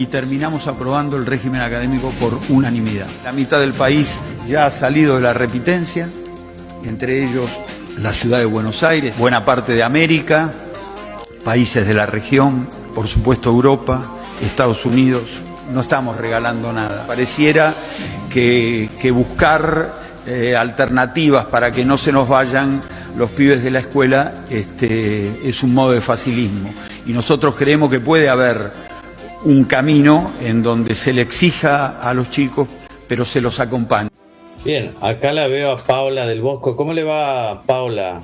y terminamos aprobando el régimen académico por unanimidad. La mitad del país ya ha salido de la repitencia, entre ellos la ciudad de Buenos Aires, buena parte de América, países de la región, por supuesto Europa, Estados Unidos. No estamos regalando nada. Pareciera que buscar alternativas para que no se nos vayan los pibes de la escuela es un modo de facilismo. Y nosotros creemos que puede haber un camino en donde se le exija a los chicos, pero se los acompañe. Bien, acá la veo a Paula del Bosco. ¿Cómo le va, Paula?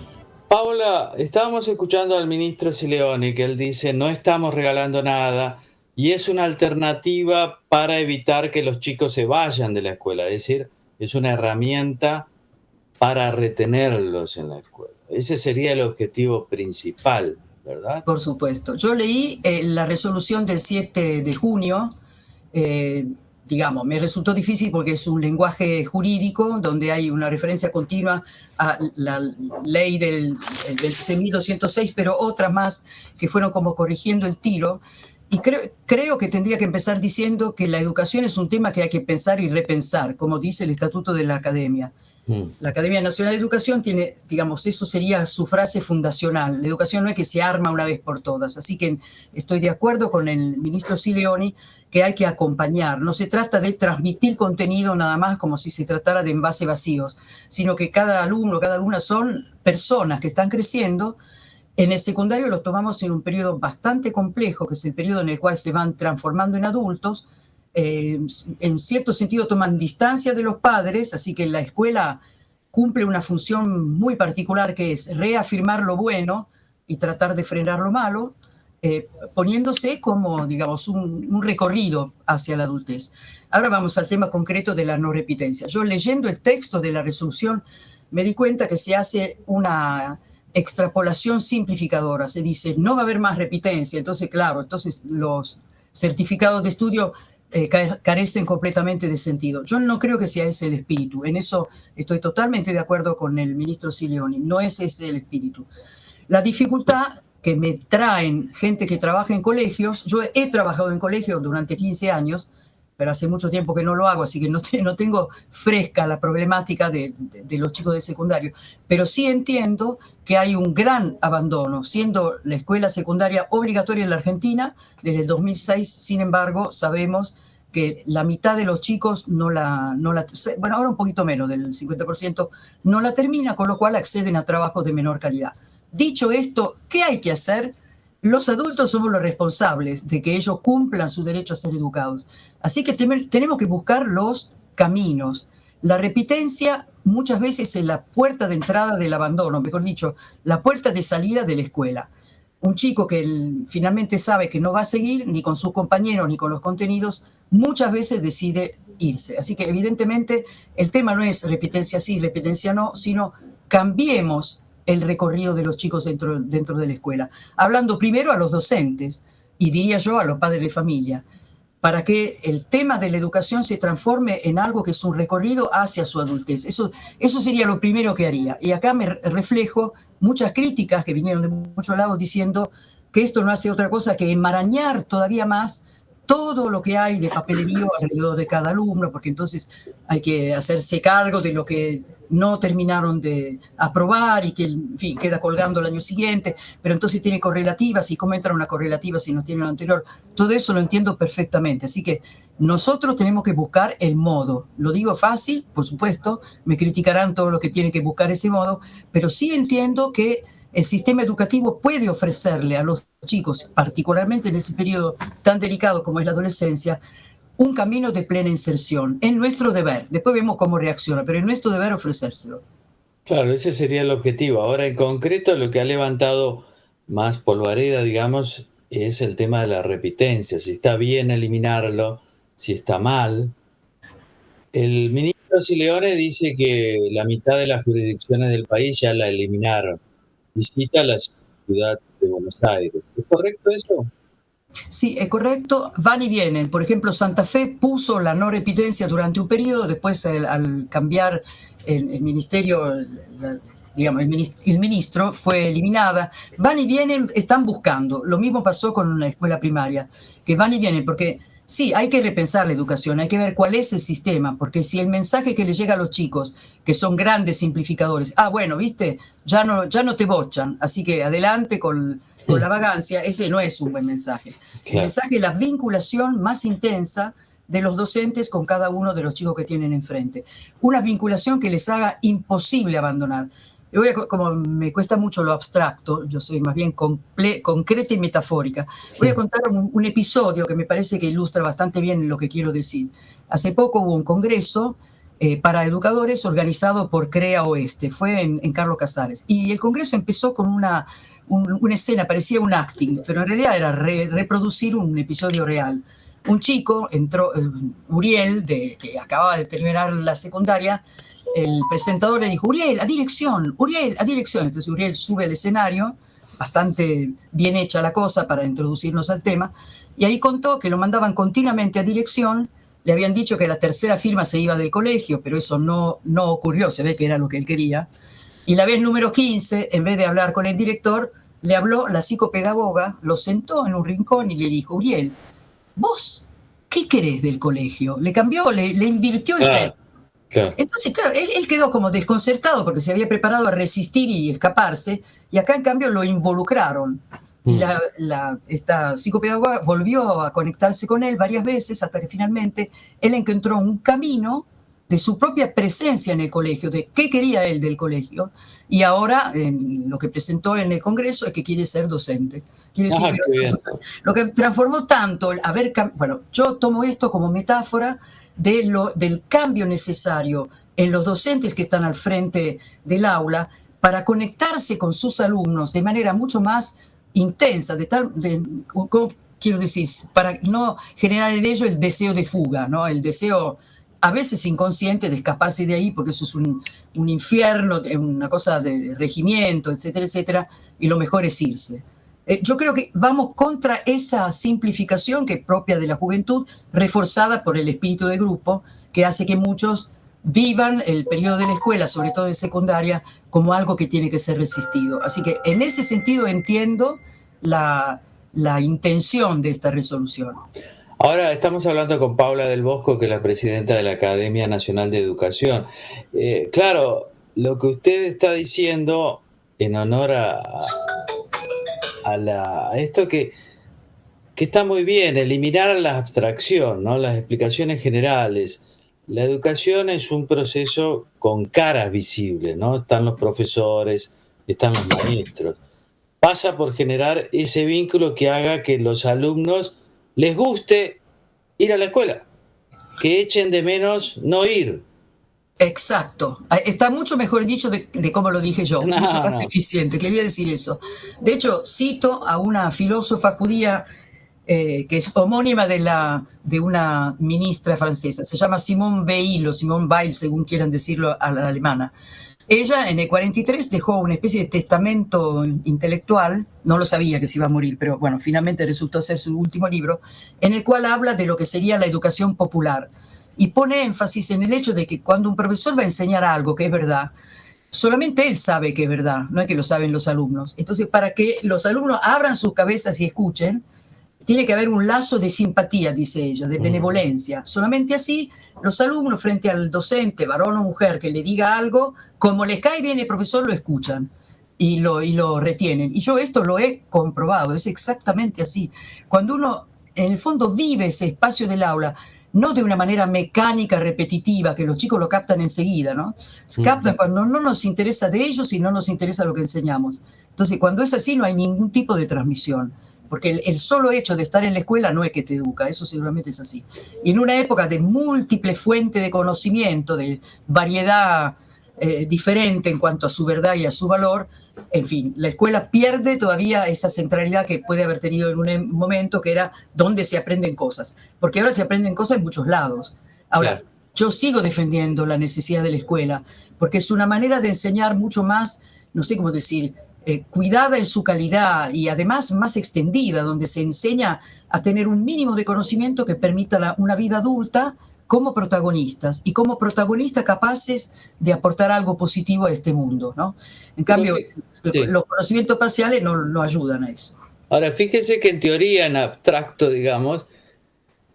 Paula, estábamos escuchando al ministro Sileoni que él dice no estamos regalando nada y es una alternativa para evitar que los chicos se vayan de la escuela, es decir, es una herramienta para retenerlos en la escuela. Ese sería el objetivo principal, ¿verdad? Por supuesto. Yo leí la resolución del 7 de junio, digamos, me resultó difícil porque es un lenguaje jurídico donde hay una referencia continua a la ley del 26.206, pero otras más que fueron como corrigiendo el tiro. Y creo que tendría que empezar diciendo que la educación es un tema que hay que pensar y repensar, como dice el Estatuto de la Academia. La Academia Nacional de Educación tiene, digamos, eso sería su frase fundacional. La educación no es que se arma una vez por todas. Así que estoy de acuerdo con el ministro Sileoni que hay que acompañar. No se trata de transmitir contenido nada más como si se tratara de envases vacíos, sino que cada alumno, cada alumna son personas que están creciendo. En el secundario lo tomamos en un periodo bastante complejo, que es el periodo en el cual se van transformando en adultos. En cierto sentido toman distancia de los padres, así que la escuela cumple una función muy particular que es reafirmar lo bueno y tratar de frenar lo malo, poniéndose como, digamos, un recorrido hacia la adultez. Ahora vamos al tema concreto de la no repitencia. Yo leyendo el texto de la resolución me di cuenta que se hace una extrapolación simplificadora. Se dice, no va a haber más repitencia. Entonces, claro, entonces los certificados de estudio carecen completamente de sentido. Yo no creo que sea ese el espíritu. En eso estoy totalmente de acuerdo con el ministro Sileoni. No es ese el espíritu. La dificultad que me traen gente que trabaja en colegios, yo he trabajado en colegios durante 15 años, pero hace mucho tiempo que no lo hago, así que no tengo fresca la problemática de los chicos de secundario, pero sí entiendo que hay un gran abandono, siendo la escuela secundaria obligatoria en la Argentina desde el 2006, sin embargo, sabemos que la mitad de los chicos bueno, ahora un poquito menos, del 50%, no la termina, con lo cual acceden a trabajos de menor calidad. Dicho esto, ¿qué hay que hacer? Los adultos somos los responsables de que ellos cumplan su derecho a ser educados. Así que tenemos que buscar los caminos. La repitencia muchas veces es la puerta de entrada del abandono, mejor dicho, la puerta de salida de la escuela. Un chico que finalmente sabe que no va a seguir ni con sus compañeros ni con los contenidos, muchas veces decide irse. Así que evidentemente el tema no es repitencia sí, repitencia no, sino cambiemos el recorrido de los chicos dentro de la escuela. Hablando primero a los docentes y diría yo a los padres de familia, para que el tema de la educación se transforme en algo que es un recorrido hacia su adultez. Eso sería lo primero que haría. Y acá me reflejo muchas críticas que vinieron de muchos lados diciendo que esto no hace otra cosa que enmarañar todavía más todo lo que hay de papelerío alrededor de cada alumno, porque entonces hay que hacerse cargo de lo que no terminaron de aprobar y que, en fin, queda colgando el año siguiente, pero entonces tiene correlativas, y cómo entra una correlativa si no tiene una anterior. Todo eso lo entiendo perfectamente, así que nosotros tenemos que buscar el modo. Lo digo fácil, por supuesto, me criticarán todo lo que tiene que buscar ese modo, pero sí entiendo que el sistema educativo puede ofrecerle a los chicos, particularmente en ese periodo tan delicado como es la adolescencia, un camino de plena inserción. Es nuestro deber. Después vemos cómo reacciona, pero es nuestro deber ofrecérselo. Claro, ese sería el objetivo. Ahora, en concreto, lo que ha levantado más polvareda, digamos, es el tema de la repitencia. Si está bien eliminarlo, si está mal. El ministro Sileoni dice que la mitad de las jurisdicciones del país ya la eliminaron. Visita la ciudad de Buenos Aires. ¿Es correcto eso? Sí, es correcto. Van y vienen. Por ejemplo, Santa Fe puso la no repitencia durante un periodo, después al cambiar el ministerio, digamos, el ministro fue eliminada. Van y vienen, están buscando. Lo mismo pasó con la escuela primaria, que van y vienen, porque Sí, hay que repensar la educación, hay que ver cuál es el sistema, porque si el mensaje que les llega a los chicos, que son grandes simplificadores, bueno, viste, ya no te bochan, así que adelante con la vagancia, ese no es un buen mensaje. El mensaje es la vinculación más intensa de los docentes con cada uno de los chicos que tienen enfrente. Una vinculación que les haga imposible abandonar. Como me cuesta mucho lo abstracto, yo soy más bien concreta y metafórica, voy a contar un episodio que me parece que ilustra bastante bien lo que quiero decir. Hace poco hubo un congreso para educadores organizado por CREA Oeste, fue en Carlos Casares, y el congreso empezó con una escena, parecía un acting, pero en realidad era reproducir un episodio real. Un chico entró, Uriel, que acababa de terminar la secundaria, el presentador le dijo, Uriel, a dirección. Entonces Uriel sube al escenario, bastante bien hecha la cosa para introducirnos al tema, y ahí contó que lo mandaban continuamente a dirección, le habían dicho que la tercera firma se iba del colegio, pero eso no ocurrió, se ve que era lo que él quería. Y la vez número 15, en vez de hablar con el director, le habló la psicopedagoga, lo sentó en un rincón y le dijo, Uriel, ¿vos qué querés del colegio? Le cambió, le invirtió el tema. Claro. Entonces, claro, él quedó como desconcertado porque se había preparado a resistir y escaparse, y acá en cambio lo involucraron. Y esta psicopedagoga volvió a conectarse con él varias veces hasta que finalmente él encontró un camino de su propia presencia en el colegio, de qué quería él del colegio, y ahora lo que presentó en el Congreso es que quiere ser docente. Quiere decir lo que transformó tanto, bueno, yo tomo esto como metáfora del cambio necesario en los docentes que están al frente del aula para conectarse con sus alumnos de manera mucho más intensa, quiero decir, para no generar en ellos el deseo de fuga, ¿no? El deseo a veces inconsciente de escaparse de ahí, porque eso es un infierno, una cosa de regimiento, etcétera, etcétera, y lo mejor es irse. Yo creo que vamos contra esa simplificación que es propia de la juventud, reforzada por el espíritu de grupo, que hace que muchos vivan el periodo de la escuela, sobre todo en secundaria, como algo que tiene que ser resistido. Así que en ese sentido entiendo la intención de esta resolución. Ahora estamos hablando con Paula del Bosco, que es la presidenta de la Academia Nacional de Educación. Claro, lo que usted está diciendo en honor a esto que está muy bien, eliminar la abstracción, ¿no? Las explicaciones generales. La educación es un proceso con caras visibles, ¿no? Están los profesores, están los maestros. Pasa por generar ese vínculo que haga que los alumnos les guste ir a la escuela, que echen de menos no ir. Exacto, está mucho mejor dicho de cómo lo dije yo, mucho más eficiente, quería decir eso. De hecho, cito a una filósofa judía que es homónima de una ministra francesa, se llama Simone Weil o Simone Weil, según quieran decirlo a la alemana. Ella en el 43 dejó una especie de testamento intelectual, no lo sabía que se iba a morir, pero bueno, finalmente resultó ser su último libro, en el cual habla de lo que sería la educación popular y pone énfasis en el hecho de que cuando un profesor va a enseñar algo que es verdad, solamente él sabe que es verdad, no es que lo saben los alumnos. Entonces, para que los alumnos abran sus cabezas y escuchen, tiene que haber un lazo de simpatía, dice ella, de benevolencia. Solamente así los alumnos frente al docente, varón o mujer, que le diga algo, como les cae bien el profesor, lo escuchan y lo retienen. Y yo esto lo he comprobado, es exactamente así. Cuando uno, en el fondo, vive ese espacio del aula, no de una manera mecánica, repetitiva, que los chicos lo captan enseguida, ¿no? Se captan cuando no nos interesa de ellos y no nos interesa lo que enseñamos. Entonces, cuando es así, no hay ningún tipo de transmisión. Porque el solo hecho de estar en la escuela no es que te educa, eso seguramente es así. Y en una época de múltiples fuentes de conocimiento, de variedad diferente en cuanto a su verdad y a su valor, en fin, la escuela pierde todavía esa centralidad que puede haber tenido en un momento, que era donde se aprenden cosas. Porque ahora se aprenden cosas en muchos lados. Ahora, yo sigo defendiendo la necesidad de la escuela, porque es una manera de enseñar mucho más, no sé cómo decir, cuidada en su calidad y además más extendida, donde se enseña a tener un mínimo de conocimiento que permita una vida adulta como protagonistas y como protagonistas capaces de aportar algo positivo a este mundo, ¿no? En cambio, los conocimientos parciales no ayudan a eso. Ahora, fíjese que en teoría, en abstracto, digamos,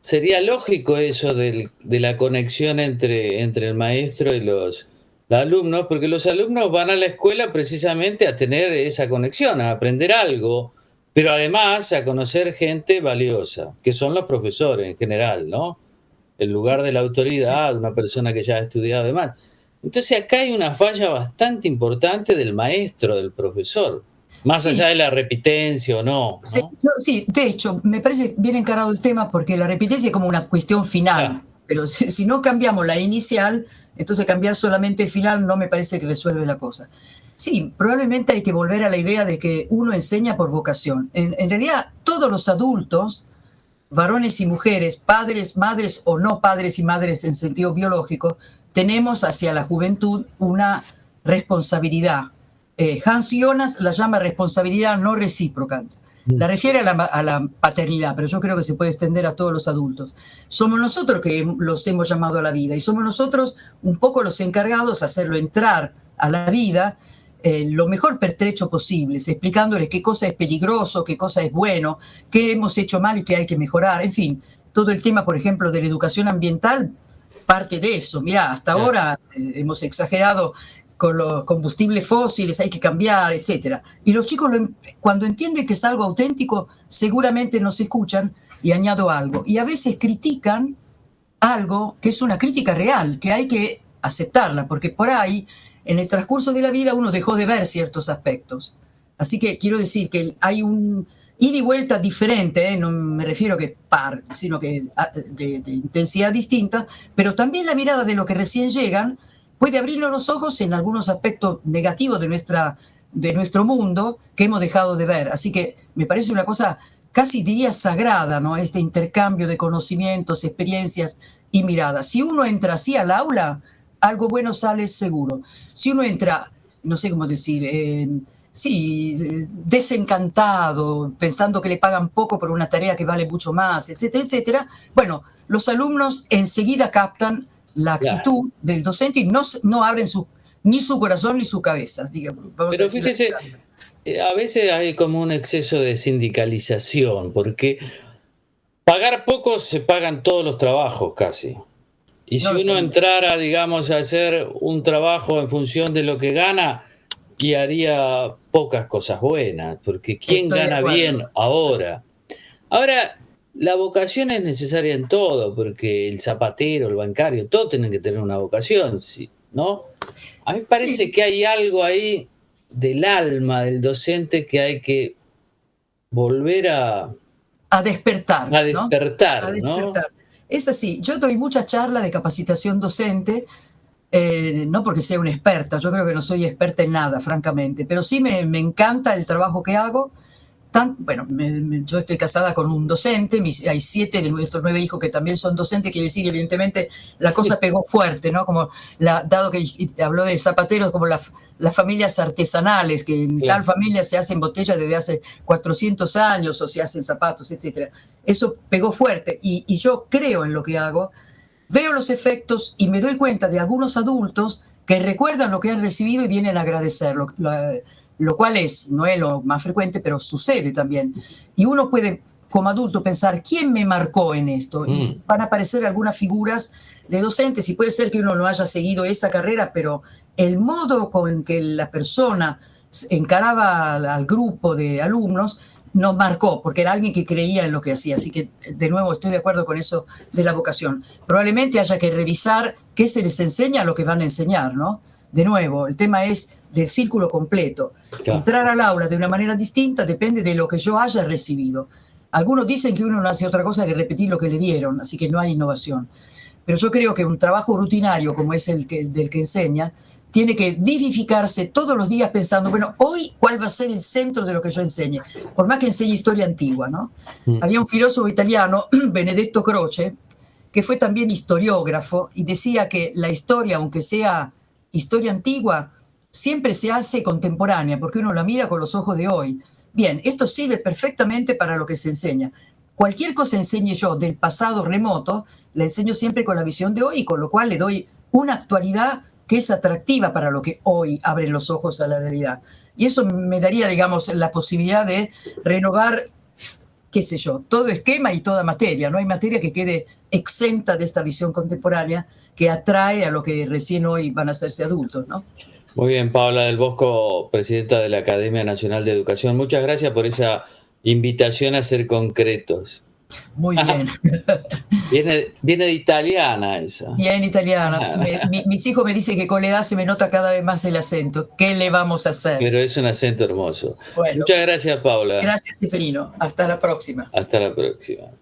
sería lógico eso de la conexión entre el maestro y los alumnos, porque los alumnos van a la escuela precisamente a tener esa conexión, a aprender algo, pero además a conocer gente valiosa, que son los profesores en general, ¿no? El lugar Sí, de la sí. autoridad, una persona que ya ha estudiado y demás. Entonces acá hay una falla bastante importante del maestro, del profesor, más Sí, allá de la repitencia o no, sí, ¿no? sí, de hecho, me parece bien encarado el tema porque la repitencia es como una cuestión final, Ya, pero si no cambiamos la inicial, entonces cambiar solamente el final no me parece que resuelve la cosa. Sí, probablemente hay que volver a la idea de que uno enseña por vocación. En realidad, todos los adultos, varones y mujeres, padres, madres o no padres y madres en sentido biológico, tenemos hacia la juventud una responsabilidad. Hans Jonas la llama responsabilidad no recíproca. La refiere a la paternidad, pero yo creo que se puede extender a todos los adultos. Somos nosotros que los hemos llamado a la vida y somos nosotros un poco los encargados de hacerlo entrar a la vida lo mejor pertrecho posible, explicándoles qué cosa es peligroso, qué cosa es bueno, qué hemos hecho mal y qué hay que mejorar. En fin, todo el tema, por ejemplo, de la educación ambiental parte de eso. Mirá, hasta ya. ahora hemos exagerado con los combustibles fósiles, hay que cambiar, etcétera. Y los chicos, cuando entienden que es algo auténtico, seguramente nos escuchan y añado algo. Y a veces critican algo que es una crítica real, que hay que aceptarla, porque por ahí, en el transcurso de la vida, uno dejó de ver ciertos aspectos. Así que quiero decir que hay un ida y vuelta diferente, no me refiero que par, sino que de intensidad distinta, pero también la mirada de lo que recién llegan puede abrirnos los ojos en algunos aspectos negativos de nuestro mundo que hemos dejado de ver. Así que me parece una cosa casi diría sagrada, ¿no? Este intercambio de conocimientos, experiencias y miradas. Si uno entra así al aula, algo bueno sale seguro. Si uno entra, no sé cómo decir, sí, desencantado, pensando que le pagan poco por una tarea que vale mucho más, etcétera, etcétera, bueno, los alumnos enseguida captan la Claro. actitud del docente y no abren ni su corazón ni su cabeza, digamos, vamos a Pero decirlo fíjese, así. a veces hay como un exceso de sindicalización, porque pagar poco se pagan todos los trabajos casi. Y No si lo uno sabía. entrara, digamos, a hacer un trabajo en función de lo que gana, y haría pocas cosas buenas, porque ¿quién Estoy de gana acuerdo. bien ahora? Ahora, la vocación es necesaria en todo, porque el zapatero, el bancario, todos tienen que tener una vocación, ¿sí? ¿No? A mí me parece Sí, que hay algo ahí del alma del docente que hay que volver a despertar, a ¿no? A despertar, ¿no? despertar. Es así, yo doy mucha charla de capacitación docente, no porque sea una experta, yo creo que no soy experta en nada, francamente, pero sí me encanta el trabajo que hago. Bueno, yo estoy casada con un docente, hay 7 de nuestros 9 hijos que también son docentes, quiere decir, evidentemente, la cosa pegó fuerte, ¿no? Como dado que habló de zapateros, como las familias artesanales, que en tal Claro. familia se hacen botellas desde hace 400 años o se hacen zapatos, etcétera. Eso pegó fuerte y yo creo en lo que hago, veo los efectos y me doy cuenta de algunos adultos que recuerdan lo que han recibido y vienen a agradecerlo. Lo cual no es lo más frecuente, pero sucede también. Y uno puede, como adulto, pensar, ¿quién me marcó en esto? Y Mm, van a aparecer algunas figuras de docentes, y puede ser que uno no haya seguido esa carrera, pero el modo con que la persona encaraba al grupo de alumnos nos marcó, porque era alguien que creía en lo que hacía. Así que, de nuevo, estoy de acuerdo con eso de la vocación. Probablemente haya que revisar qué se les enseña a lo que van a enseñar, ¿no? De nuevo, el tema es del círculo completo. claro. Entrar al aula de una manera distinta depende de lo que yo haya recibido. Algunos dicen que uno no hace otra cosa que repetir lo que le dieron, así que no hay innovación. Pero yo creo que un trabajo rutinario como es del que enseña, tiene que vivificarse todos los días pensando, bueno, hoy cuál va a ser el centro de lo que yo enseñe, por más que enseñe historia antigua, ¿no? Mm, Había un filósofo italiano, Benedetto Croce, que fue también historiógrafo y decía que la historia, aunque sea historia antigua, siempre se hace contemporánea, porque uno la mira con los ojos de hoy. Bien, esto sirve perfectamente para lo que se enseña. Cualquier cosa enseñe yo del pasado remoto, la enseño siempre con la visión de hoy, con lo cual le doy una actualidad que es atractiva para lo que hoy abre los ojos a la realidad. Y eso me daría, digamos, la posibilidad de renovar qué sé yo, todo esquema y toda materia. No hay materia que quede exenta de esta visión contemporánea que atrae a lo que recién hoy van a hacerse adultos, ¿no? Muy bien, Paula del Bosco, presidenta de la Academia Nacional de Educación. Muchas gracias por esa invitación a ser concretos. Muy bien. Viene de italiana esa. Bien italiana. Mis hijos me dicen que con la edad se me nota cada vez más el acento. ¿Qué le vamos a hacer? Pero es un acento hermoso. Bueno, muchas gracias, Paula. Gracias, Seferino. Hasta la próxima. Hasta la próxima.